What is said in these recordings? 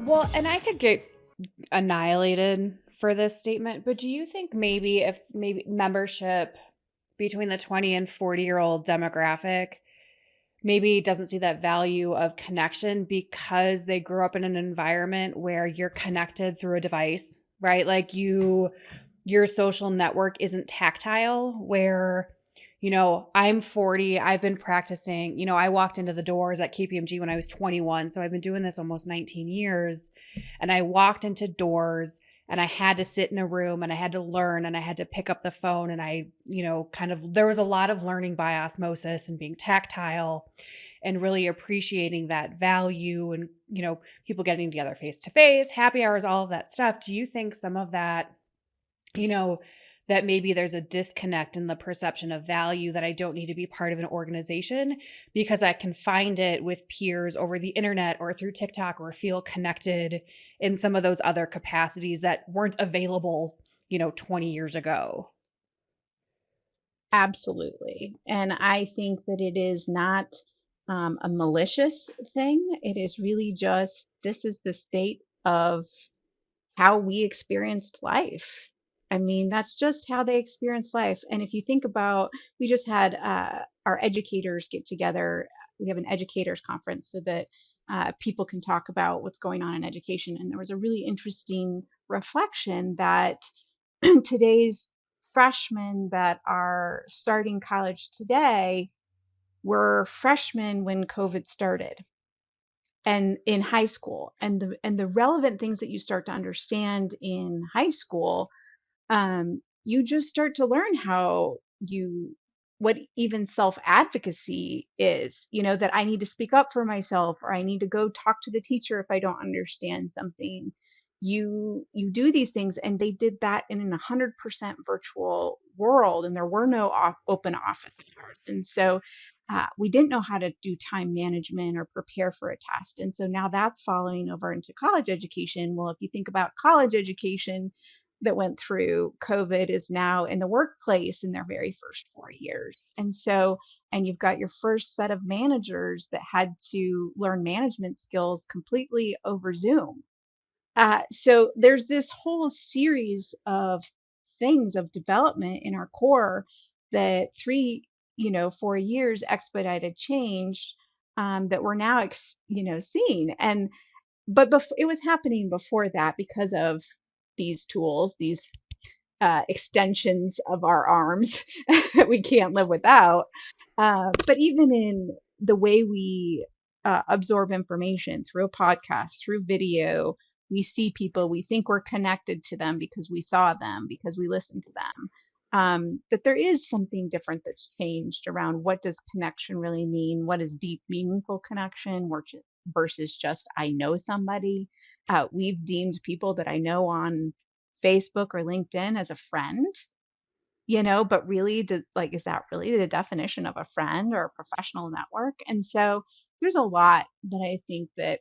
Well, and I could get annihilated for this statement, but do you think maybe if maybe membership between the 20 and 40-year-old demographic maybe doesn't see that value of connection because they grew up in an environment where you're connected through a device, right? Like your social network isn't tactile where I'm 40, I've been practicing, I walked into the doors at KPMG when I was 21, so I've been doing this almost 19 years, and I walked into doors and I had to sit in a room and I had to learn and I had to pick up the phone and I, kind of there was a lot of learning by osmosis and being tactile and really appreciating that value and, people getting together face to face, happy hours, all of that stuff. Do you think some of that, you know, that maybe there's a disconnect in the perception of value that I don't need to be part of an organization because I can find it with peers over the internet or through TikTok or feel connected in some of those other capacities that weren't available, 20 years ago? Absolutely. And I think that it is not a malicious thing. It is really just this is the state of how we experienced life. I mean, that's just how they experience life. And if you think about, we just had our educators get together. We have an educators conference so that people can talk about what's going on in education. And there was a really interesting reflection that today's freshmen that are starting college today were freshmen when COVID started and in high school, and the relevant things that you start to understand in high school, you just start to learn how you what even self advocacy is, that I need to speak up for myself or I need to go talk to the teacher if I don't understand something. You do these things, and they did that in a 100% virtual world, and there were no open office hours, and so we didn't know how to do time management or prepare for a test. And so now that's following over into college education. Well, if you think about college education that went through COVID is now in the workplace in their very first 4 years. And so, and you've got your first set of managers that had to learn management skills completely over Zoom. So there's this whole series of things of development in our core that 4 years expedited change, that we're now, seeing. And but it was happening before that because of these tools, these extensions of our arms that we can't live without. But even in the way we absorb information through a podcast, through video, we see people, we think we're connected to them because we saw them, because we listened to them. That there is something different that's changed around what does connection really mean? What is deep, meaningful connection versus just I know somebody? We've deemed people that I know on Facebook or LinkedIn as a friend, but really, is that really the definition of a friend or a professional network? And so there's a lot that I think that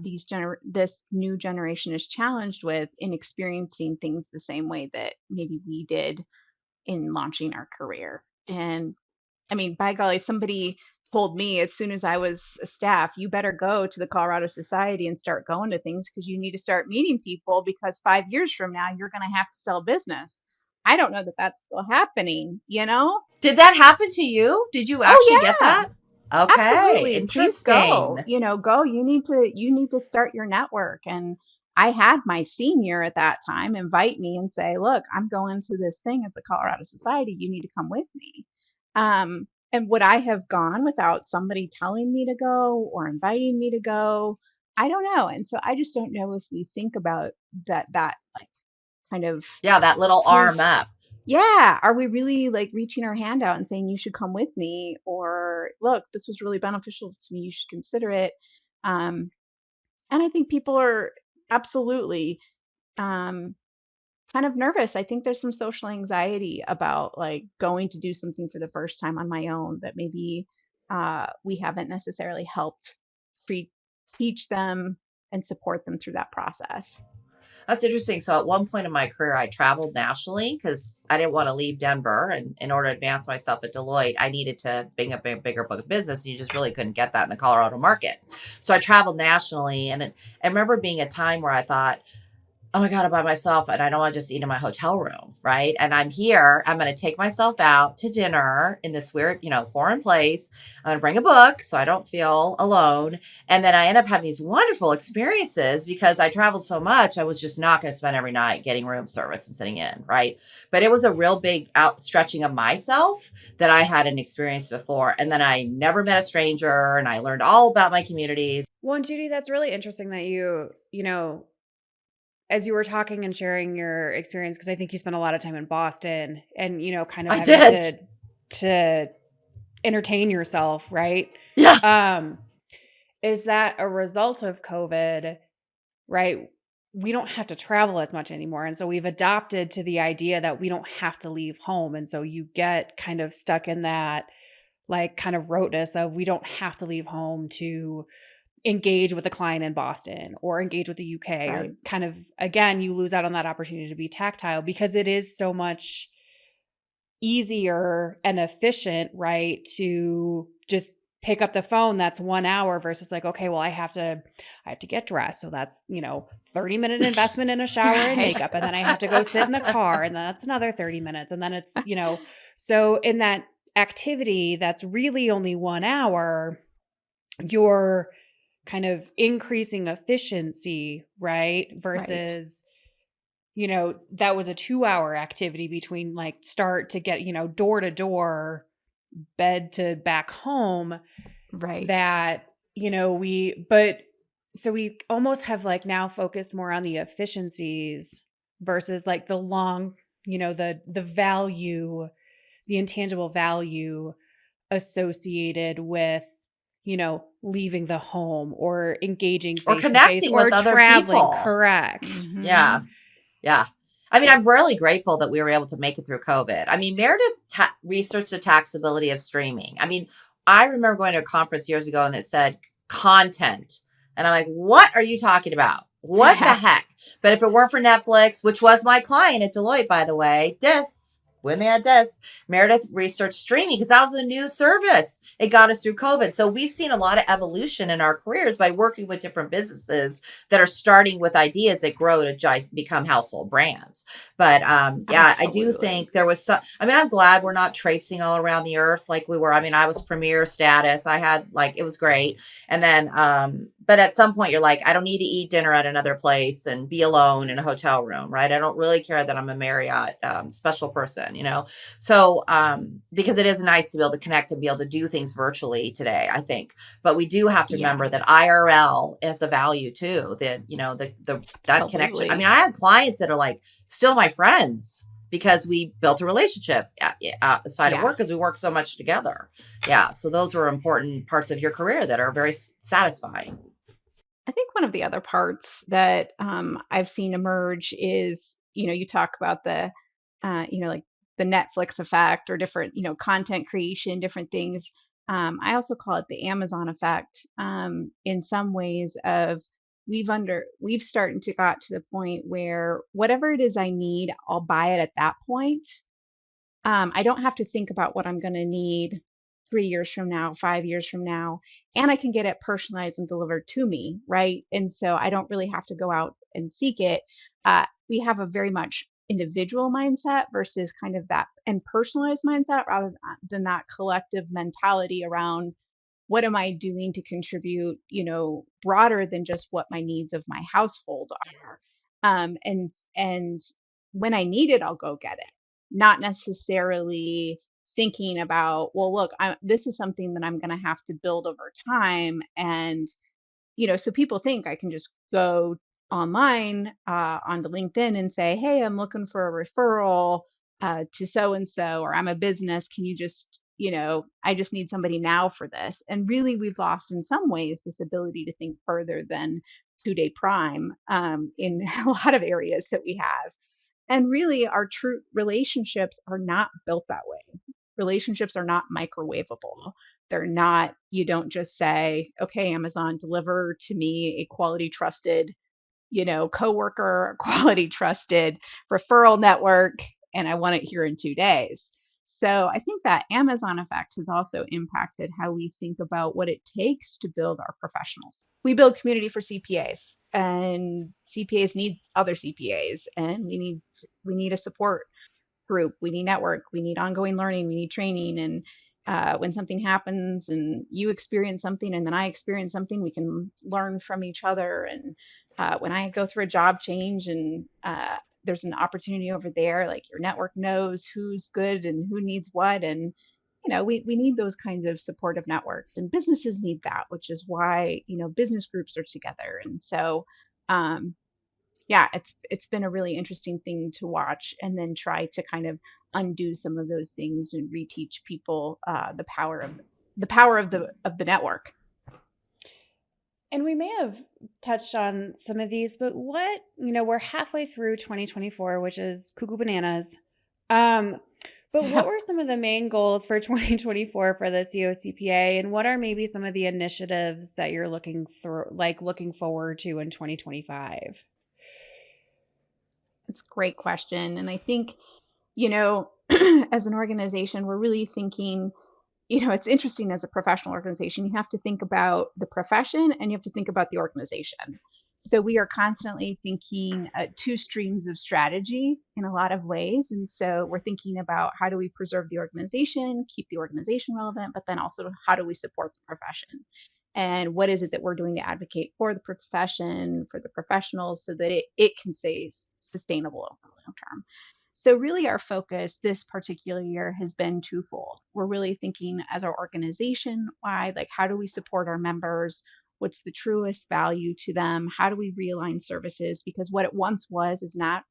this new generation is challenged with in experiencing things the same way that maybe we did in launching our career. And I mean, by golly, somebody told me as soon as I was a staff, you better go to the Colorado Society and start going to things because you need to start meeting people because 5 years from now, you're going to have to sell business. I don't know that that's still happening, you know? Did that happen to you? Did you actually Oh, get yeah. that? Okay, Absolutely. Please go. interesting. Go. You need to start your network. And I had my senior at that time invite me and say, "Look, I'm going to this thing at the Colorado Society. You need to come with me." And would I have gone without somebody telling me to go or inviting me to go? I don't know. And so I just don't know if we think about that like kind of Yeah, that little arm push. up. Yeah, are we really like reaching our hand out and saying you should come with me, or look, this was really beneficial to me, you should consider it? um and I think people are absolutely um kind of nervous. I think there's some social anxiety about like going to do something for the first time on my own that maybe we haven't necessarily helped teach them and support them through that process. That's interesting. So at one point in my career, I traveled nationally because I didn't want to leave Denver. And in order to advance myself at Deloitte, I needed to bring up a bigger book of business. And you just really couldn't get that in the Colorado market. So I traveled nationally. And I remember being a time where I thought, oh my God, I'm by myself and I don't want to just eat in my hotel room, right? And I'm here. I'm going to take myself out to dinner in this weird, foreign place. I'm going to bring a book so I don't feel alone. And then I end up having these wonderful experiences because I traveled so much. I was just not going to spend every night getting room service and sitting in, right? But it was a real big outstretching of myself that I hadn't experienced before. And then I never met a stranger and I learned all about my communities. Well, and Judy, that's really interesting that as you were talking and sharing your experience, because I think you spent a lot of time in Boston and, kind of I having did. to entertain yourself, right? Yeah. Is that a result of COVID, right? We don't have to travel as much anymore. And so we've adopted to the idea that we don't have to leave home. And so you get kind of stuck in that like kind of roteness of we don't have to leave home to engage with a client in Boston or engage with the UK or Right. kind of, again, you lose out on that opportunity to be tactile because it is so much easier and efficient, right? To just pick up the phone. That's 1 hour versus like, okay, well, I have to get dressed. So that's, 30-minute investment in a shower and Right. makeup. And then I have to go sit in the car and then that's another 30 minutes. And then it's, so in that activity, that's really only 1 hour, you're kind of increasing efficiency, right? Right. Versus, that was a 2-hour activity between like start to get, door to door, bed to back home Right. that, so we almost have like now focused more on the efficiencies versus like the long, the value, the intangible value associated with, leaving the home or engaging Or face to face connecting or with other traveling. people. Correct. Mhm. Yeah. Yeah. I mean, I'm really grateful that we were able to make it through COVID. I mean, Meredith researched the taxability of streaming. I mean, I remember going to a conference years ago and it said content. And I'm like, what are you talking about? What the heck? But if it weren't for Netflix, which was my client at Deloitte, by the way, when they had this, Meredith researched streaming because that was a new service. It got us through COVID. So we've seen a lot of evolution in our careers by working with different businesses that are starting with ideas that grow to become household brands. But yeah, I do Absolutely. think there was some, I mean, I'm glad we're not traipsing all around the earth like we were. I mean, I was premier status. I had it was great. And then, but at some point you're like, I don't need to eat dinner at another place and be alone in a hotel room, right? I don't really care that I'm a Marriott special person, So because it is nice to be able to connect and be able to do things virtually today, I think. But we do have to remember that IRL is a value too. That that connection. I mean, I have clients that are like still my friends because we built a relationship outside of work because we work so much together. Yeah. So those were important parts of your career that are very satisfying. I think one of the other parts that I've seen emerge is, you talk about the, like the Netflix effect or different, content creation, different things. I also call it the Amazon effect. In some ways, of we've started to got to the point where whatever it is I need, I'll buy it at that point. I don't have to think about what I'm going to need 3 years from now, 5 years from now, and I can get it personalized and delivered to me, right? And so I don't really have to go out and seek it. We have a very much individual mindset versus kind of that and personalized mindset rather than that collective mentality around what am I doing to contribute, broader than just what my needs of my household are. And when I need it, I'll go get it, not necessarily thinking about, well, look, this is something that I'm going to have to build over time. And, so people think I can just go online onto LinkedIn and say, hey, I'm looking for a referral to so and so, or I'm a business. Can you just, I just need somebody now for this. And really, we've lost in some ways this ability to think further than 2-day prime in a lot of areas that we have. And really, our true relationships are not built that way. Relationships are not microwavable. They're not, you don't just say, okay, Amazon, deliver to me a quality, trusted coworker, quality trusted referral network, and I want it here in 2 days. So I think that Amazon effect has also impacted how we think about what it takes to build our professionals. We build community for CPAs, and CPAs need other CPAs, and we need a support group, we need network, we need ongoing learning, we need training. And when something happens and you experience something and then I experience something, we can learn from each other. And when I go through a job change and there's an opportunity over there, like your network knows who's good and who needs what. And we need those kinds of supportive networks, and businesses need that, which is why business groups are together. And so um, yeah, it's been a really interesting thing to watch, and then try to kind of undo some of those things and reteach people the power of the network. And we may have touched on some of these, but we're halfway through 2024, which is cuckoo bananas. Um, but what were some of the main goals for 2024 for the COCPA, and what are maybe some of the initiatives that you're looking forward to in 2025? It's a great question, and I think as an organization, we're really thinking. It's interesting as a professional organization, you have to think about the profession and you have to think about the organization. So we are constantly thinking two streams of strategy in a lot of ways. And so we're thinking about how do we preserve the organization, keep the organization relevant, but then also how do we support the profession? And what is it that we're doing to advocate for the profession, for the professionals, so that it can stay sustainable over the long term. So, really, our focus this particular year has been twofold. We're really thinking as our organization wide, like how do we support our members? What's the truest value to them? How do we realign services? Because what it once was is not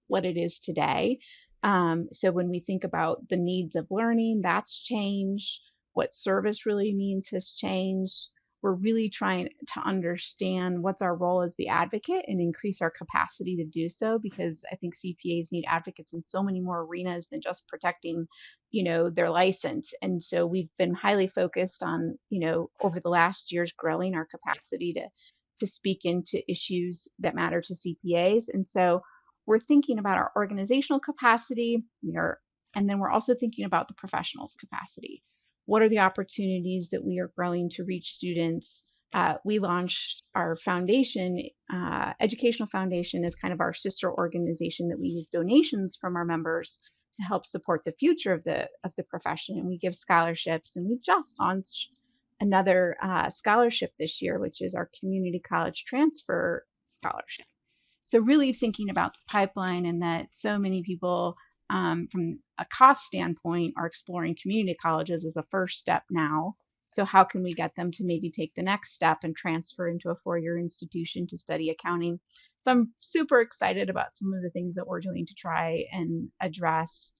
what it is today. So when we think about the needs of learning, that's changed. What service really means has changed. We're really trying to understand what's our role as the advocate and increase our capacity to do so, because I think CPAs need advocates in so many more arenas than just protecting, their license. And so we've been highly focused on, over the last years, growing our capacity to speak into issues that matter to CPAs. And so we're thinking about our organizational capacity, and then we're also thinking about the professionals' capacity. What are the opportunities that we are growing to reach students? We launched our foundation, Educational Foundation, as kind of our sister organization that we use donations from our members to help support the future of the profession. And we give scholarships, and we just launched another scholarship this year, which is our community college transfer scholarship. So really thinking about the pipeline, and that so many people from a cost standpoint are exploring community colleges as a first step now. So how can we get them to maybe take the next step and transfer into a 4-year institution to study accounting? So I'm super excited about some of the things that we're doing to try and address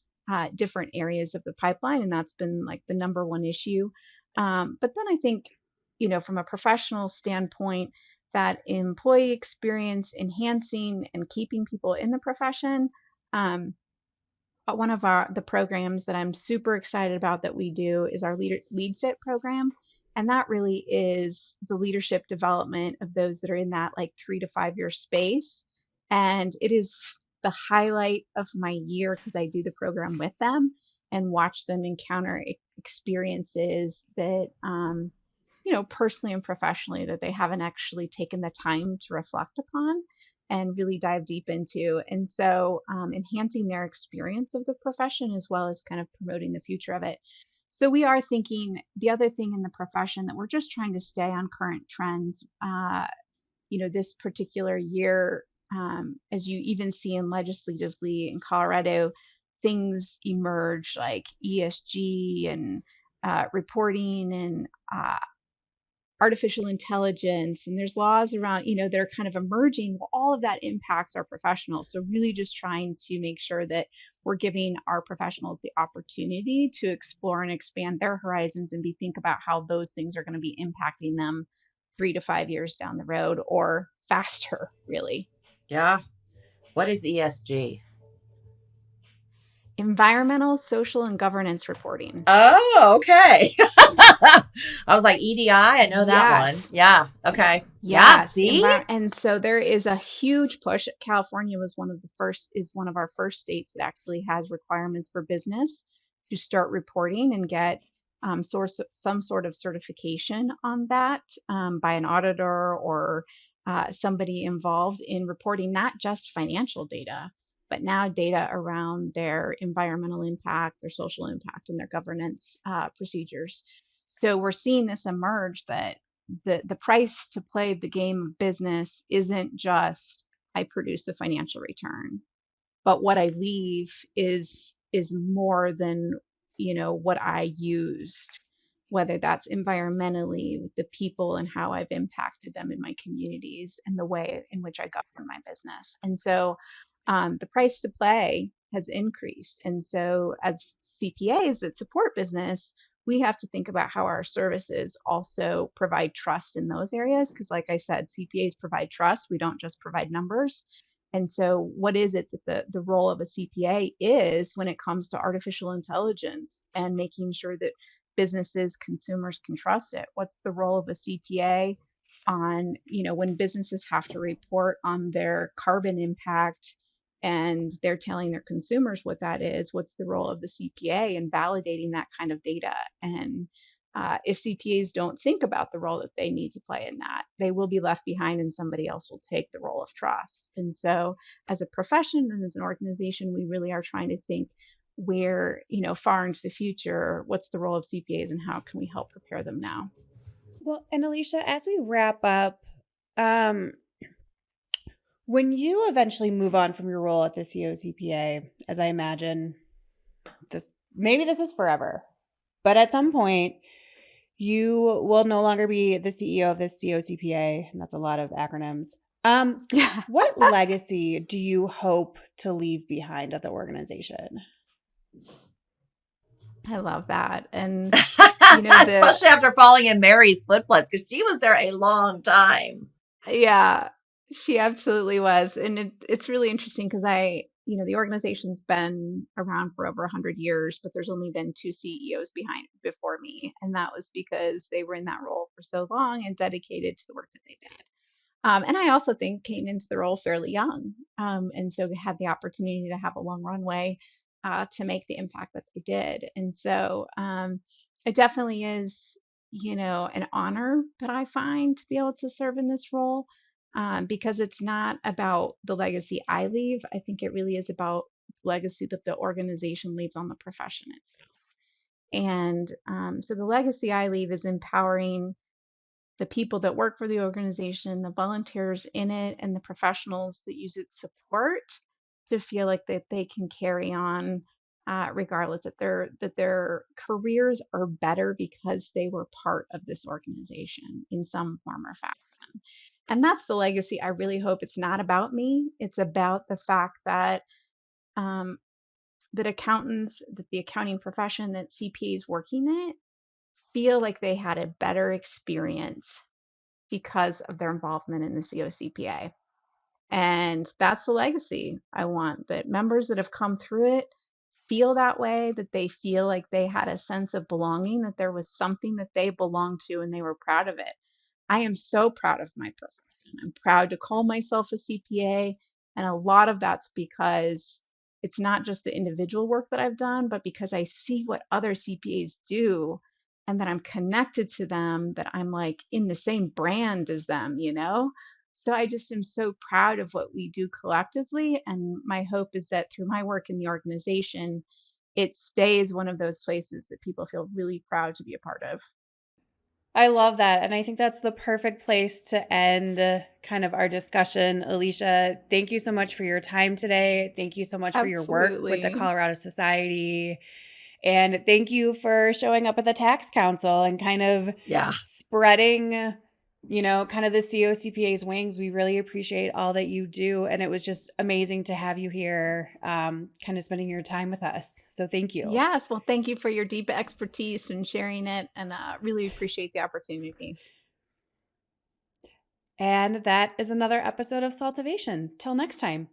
different areas of the pipeline. And that's been like the number one issue. But then I think, from a professional standpoint, that employee experience enhancing and keeping people in the profession. One of the programs that I'm super excited about that we do is our Lead Fit program. And that really is the leadership development of those that are in that like 3 to 5 year space. And it is the highlight of my year because I do the program with them and watch them encounter experiences that personally and professionally, that they haven't actually taken the time to reflect upon and really dive deep into. And so enhancing their experience of the profession as well as kind of promoting the future of it. So we are thinking the other thing in the profession that we're just trying to stay on current trends. This particular year, as you even see in legislatively in Colorado, things emerge like ESG and reporting and artificial intelligence, and there's laws around that are kind of emerging. Well, all of that impacts our professionals, so really just trying to make sure that we're giving our professionals the opportunity to explore and expand their horizons and think about how those things are going to be impacting them 3 to 5 years down the road or faster, really. Yeah. What is ESG? Environmental, social, and governance reporting. Oh, okay. I was like EDI. I know that one. Yes. Yeah. Okay. Yeah. Yes, See? and so there is a huge push. California was one of our first states that actually has requirements for business to start reporting and get some sort of certification on that by an auditor or somebody involved in reporting not just financial data, but now data around their environmental impact, their social impact, and their governance procedures. So we're seeing this emerge that the price to play the game of business isn't just I produce a financial return, but what I leave is more than what I used, whether that's environmentally with the people and how I've impacted them in my communities and the way in which I govern my business. And so the price to play has increased. And so as CPAs that support business, we have to think about how our services also provide trust in those areas. Because, like I said, CPAs provide trust. We don't just provide numbers. And so, what is it that the role of a CPA is when it comes to artificial intelligence and making sure that businesses, consumers can trust it? What's the role of a CPA on, when businesses have to report on their carbon impact and they're telling their consumers what that is? What's the role of the CPA in validating that kind of data? And if CPAs don't think about the role that they need to play in that, they will be left behind and somebody else will take the role of trust. And so, as a profession and as an organization, we really are trying to think where, far into the future, what's the role of CPAs and how can we help prepare them now? Well, and Alicia, as we wrap up, um, when you eventually move on from your role at the COCPA, as I imagine maybe this is forever, but at some point you will no longer be the CEO of the COCPA, and that's a lot of acronyms. Yeah, What legacy do you hope to leave behind at the organization? I love that. And, the, Especially after falling in Mary's footprints, because she was there a long time. yeah, she absolutely was. And it's really interesting because the organization's been around for over 100 years, but there's only been two CEOs before me. And that was because they were in that role for so long and dedicated to the work that they did. And I also think came into the role fairly young. And so had the opportunity to have a long runway to make the impact that they did. And so it definitely is, an honor that I find to be able to serve in this role because it's not about the legacy I leave. I think it really is about the legacy that the organization leaves on the profession itself. And so the legacy I leave is empowering the people that work for the organization, the volunteers in it, and the professionals that use its support to feel like that they can carry on regardless that their careers are better because they were part of this organization in some form or fashion. And that's the legacy I really hope. It's not about me. It's about the fact that um, that the accounting profession, that CPAs working in it feel like they had a better experience because of their involvement in the COCPA. And that's the legacy I want, that members that have come through it feel that way, that they feel like they had a sense of belonging, that there was something that they belonged to and they were proud of it. I am so proud of my profession. I'm proud to call myself a CPA. And a lot of that's because it's not just the individual work that I've done, but because I see what other CPAs do and that I'm connected to them, that I'm like in the same brand as them. So I just am so proud of what we do collectively. And my hope is that through my work in the organization, it stays one of those places that people feel really proud to be a part of. I love that. And I think that's the perfect place to end kind of our discussion. Alicia, thank you so much for your time today. Thank you so much for your work with the Absolutely. Colorado Society. And thank you for showing up at the Tax Council and kind of Yeah. spreading, kind of the COCPA's wings. We really appreciate all that you do. And it was just amazing to have you here, kind of spending your time with us. So thank you. Yes. Well, thank you for your deep expertise and sharing it, and really appreciate the opportunity. And that is another episode of Saltivation. Till next time.